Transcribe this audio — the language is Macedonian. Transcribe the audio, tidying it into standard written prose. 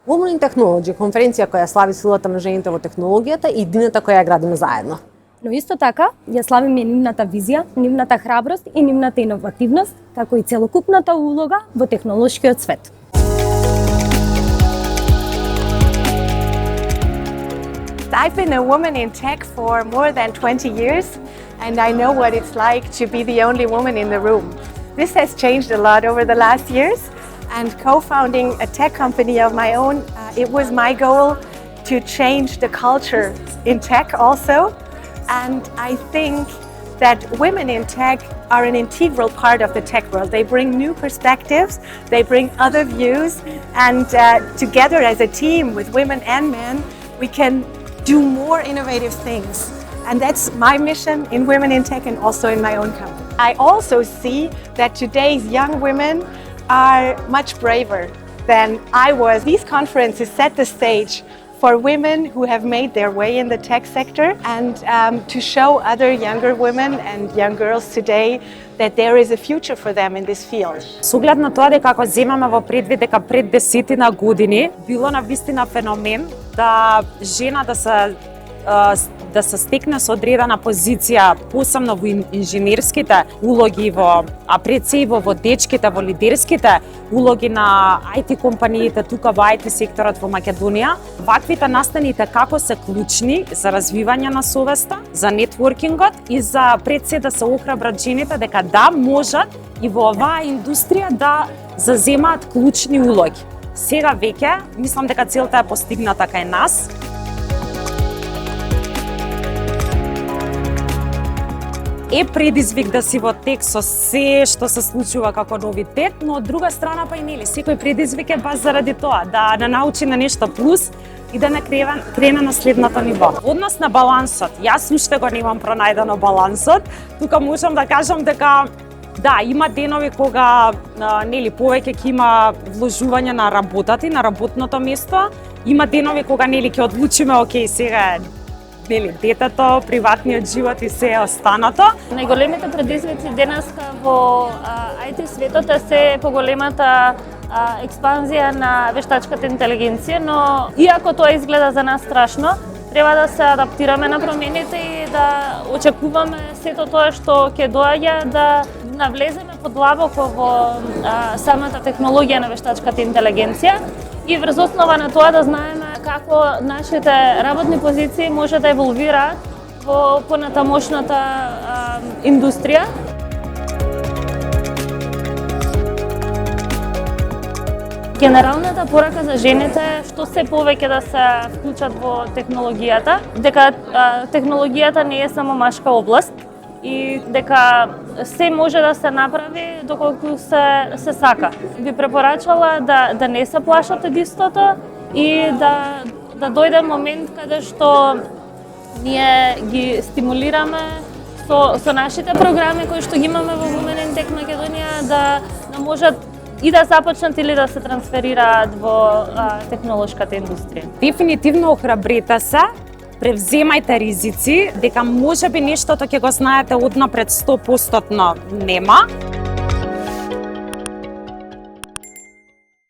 Women in Technology, конференција која слави силата на жените во технологијата и идејата која ја градиме заедно. Но исто така, ја славиме нивната визија, нивната храброст и нивната иновативност, како и целокупната улога во технолошкиот свет. I've been a woman in tech for more than 20 years, and I know what it's like to be the only woman in the room. This has changed a lot over the last years, and co-founding a tech company of my own, it was my goal to change the culture in tech also. And I think that women in tech are an integral part of the tech world. They bring new perspectives, they bring other views, and together as a team with women and men, we can do more innovative things. And that's my mission in Women in Tech and also in my own company. I also see that today's young women are much braver than I was. These conferences set the stage for women who have made their way in the tech sector and to show other younger women and young girls today that there is a future for them in this field. Со оглед на тоа дека ако земаме во предвид дека пред 10 години било навистина феномен да жена да се стекне со одредена позиција, посебно во инженерските улоги, а пред се и во водечките, во лидерските улоги на IT компаниите тука во IT секторот во Македонија, ваквите настаните како се клучни за развивање на совеста, за нетворкингот и за пред се да се охрабрат жените дека да можат и во оваа индустрија да заземаат клучни улоги. Сега веќе мислам дека целта е постигната кај нас. Е предизвик да си во тек со се што се случува како новитет, но од друга страна па и нели, секој предизвик е баш заради тоа, да научи на нешто плюс и да не крене на следното ниво. Однос на балансот, јас уште го немам пронајдено балансот, тука можам да кажам дека да, има денови кога нели повеќе ќе има вложување на работата и на работното место, има денови кога нели ќе одлучиме окей, сега нели детето, приватниот живот и се останато. Најголемите предизвици денеска во IT светот е се поголемата експанзија на вештачката интелигенција, но иако тоа изгледа за нас страшно, треба да се адаптираме на промените и да очекуваме сето тоа што ќе доаѓа, да навлеземе подлабоко во самата технологија на вештачката интелигенција и врз основа на тоа да знаеме како нашите работни позиции може да еволвираат во понатамошната индустрија. Генералната порака за жените е што се повеќе да се вклучат во технологијата, дека технологијата не е само машка област и дека се може да се направи доколку се сака. Би препорачала да не се плашат од истото и да дојде момент каде што ние ги стимулираме со нашите програми кои што ги имаме во Women in Tech Македонија да можат и да започнат или да се трансферираат во технолошката индустрија. Дефинитивно охрабрете се, превземајте ризици, дека можеби нештото ќе го знаете однапред 100% нема.